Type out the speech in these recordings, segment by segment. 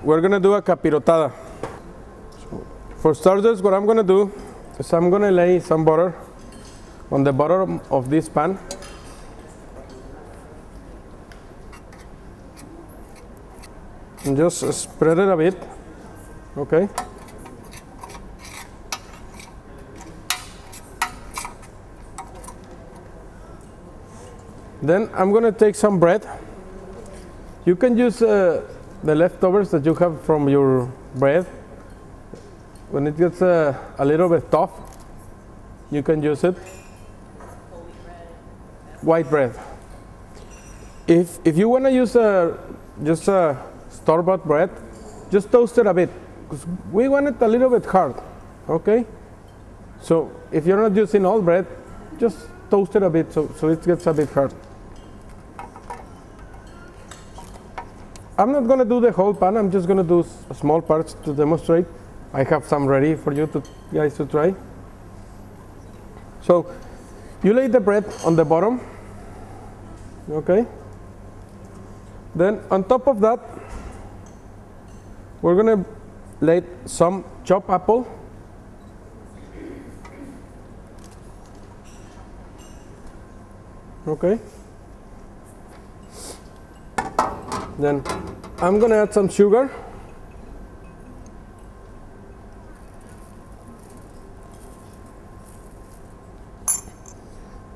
we're gonna do a capirotada. So for starters, what I'm gonna do is I'm gonna lay some butter on the bottom of this pan. And just spread it a bit, okay? Then I'm gonna take some bread. You can use the leftovers that you have from your bread. When it gets a little bit tough, you can use it. White bread. If you want to use just a store-bought bread, just toast it a bit, because we want it a little bit hard, okay? So if you're not using all bread, just toast it a bit so it gets a bit hard. I'm not going to do the whole pan, I'm just going to do small parts to demonstrate. I have some ready for you guys to try. So you lay the bread on the bottom, okay? Then on top of that, we're going to lay some chopped apple. Okay. Then I'm going to add some sugar.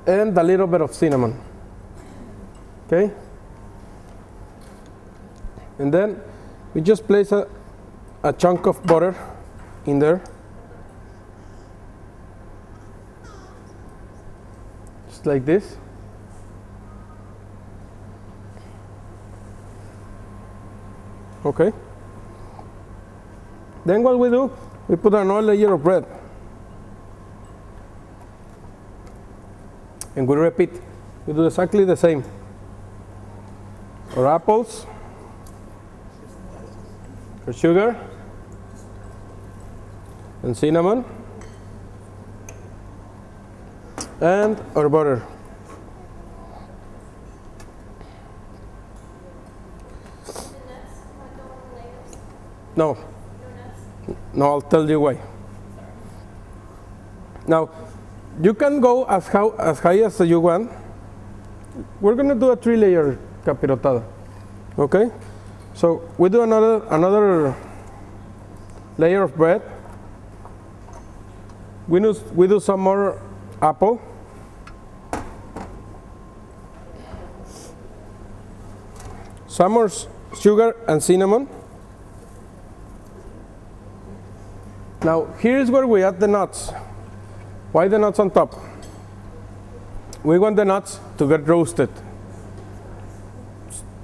And a little bit of cinnamon. Okay. And then we just place a chunk of butter in there. Just like this. Okay. Then what we do, we put another layer of bread. And we repeat. We do exactly the same. Our apples, our sugar, and cinnamon, and our butter. No. No, I'll tell you why. Now, you can go as high as you want. We're going to do a 3-layer capirotada. Okay? So we do another layer of bread. We do some more apple. Some more sugar and cinnamon. Now, here's where we add the nuts. Why the nuts on top? We want the nuts to get roasted.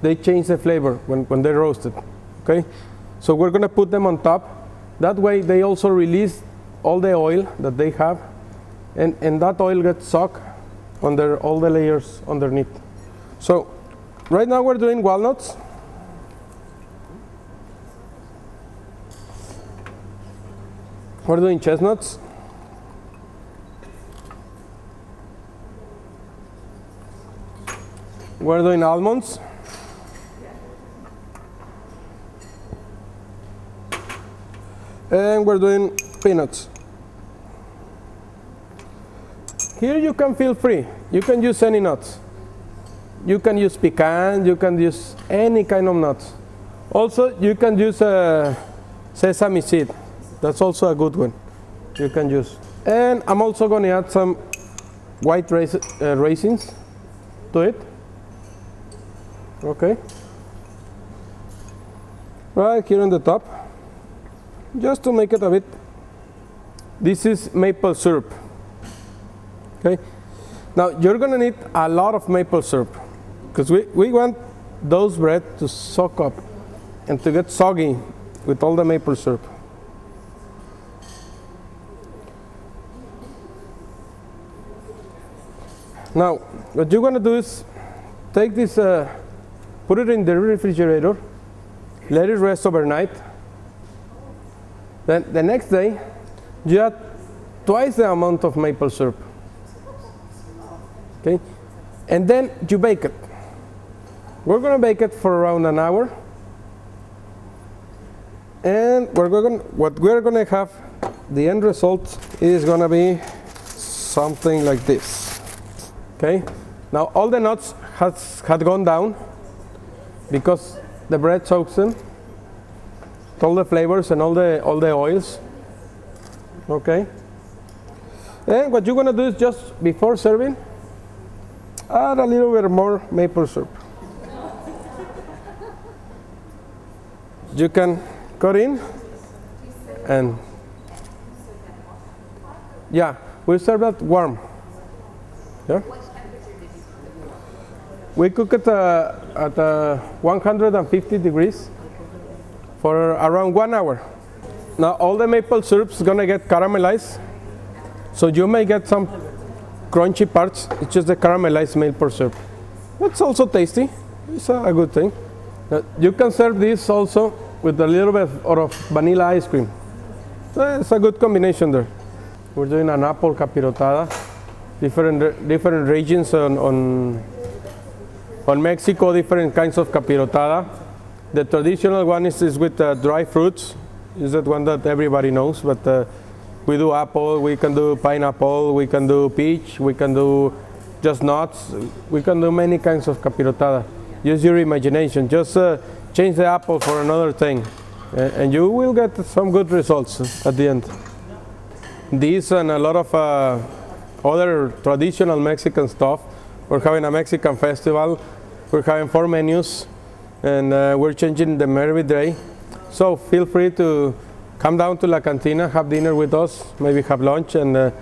They change the flavor when they're roasted, okay? So we're gonna put them on top. That way they also release all the oil that they have, and that oil gets soaked under all the layers underneath. So right now we're doing walnuts. We're doing chestnuts. We're doing almonds. And we're doing peanuts. Here you can feel free. You can use any nuts. You can use pecan, you can use any kind of nuts. Also, you can use sesame seed. That's also a good one you can use. And I'm also going to add some white raisins to it. Okay. Right here on the top. Just to make it a bit. This is maple syrup. Okay. Now you're going to need a lot of maple syrup because we want those bread to soak up and to get soggy with all the maple syrup. Now, what you're going to do is take this, put it in the refrigerator, let it rest overnight. Then the next day, you add twice the amount of maple syrup. Okay? And then you bake it. We're going to bake it for around an hour. And what we're going to have, the end result is going to be something like this. Okay. Now all the nuts had gone down because the bread soaks them, all the flavors and all the oils. Okay. And what you're going to do is just before serving, add a little bit more maple syrup. You can cut in and yeah, we serve that warm. Yeah. We cook it at 150 degrees for around 1 hour. Now all the maple syrup is going to get caramelized, so you may get some crunchy parts. It's just the caramelized maple syrup. That's also tasty. It's a good thing. Now, you can serve this also with a little bit of vanilla ice cream. So it's a good combination there. We're doing an apple capirotada. Different regions on Mexico, different kinds of capirotada. The traditional one is with dry fruits. Is that one that everybody knows, but we do apple, we can do pineapple, we can do peach, we can do just nuts. We can do many kinds of capirotada. Use your imagination. Just change the apple for another thing, and you will get some good results at the end. These and a lot of other traditional Mexican stuff. We're having a Mexican festival. We're having 4 menus, and we're changing them every day. So feel free to come down to La Cantina, have dinner with us, maybe have lunch, and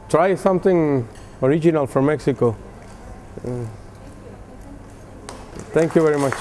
try something original from Mexico. Thank you very much.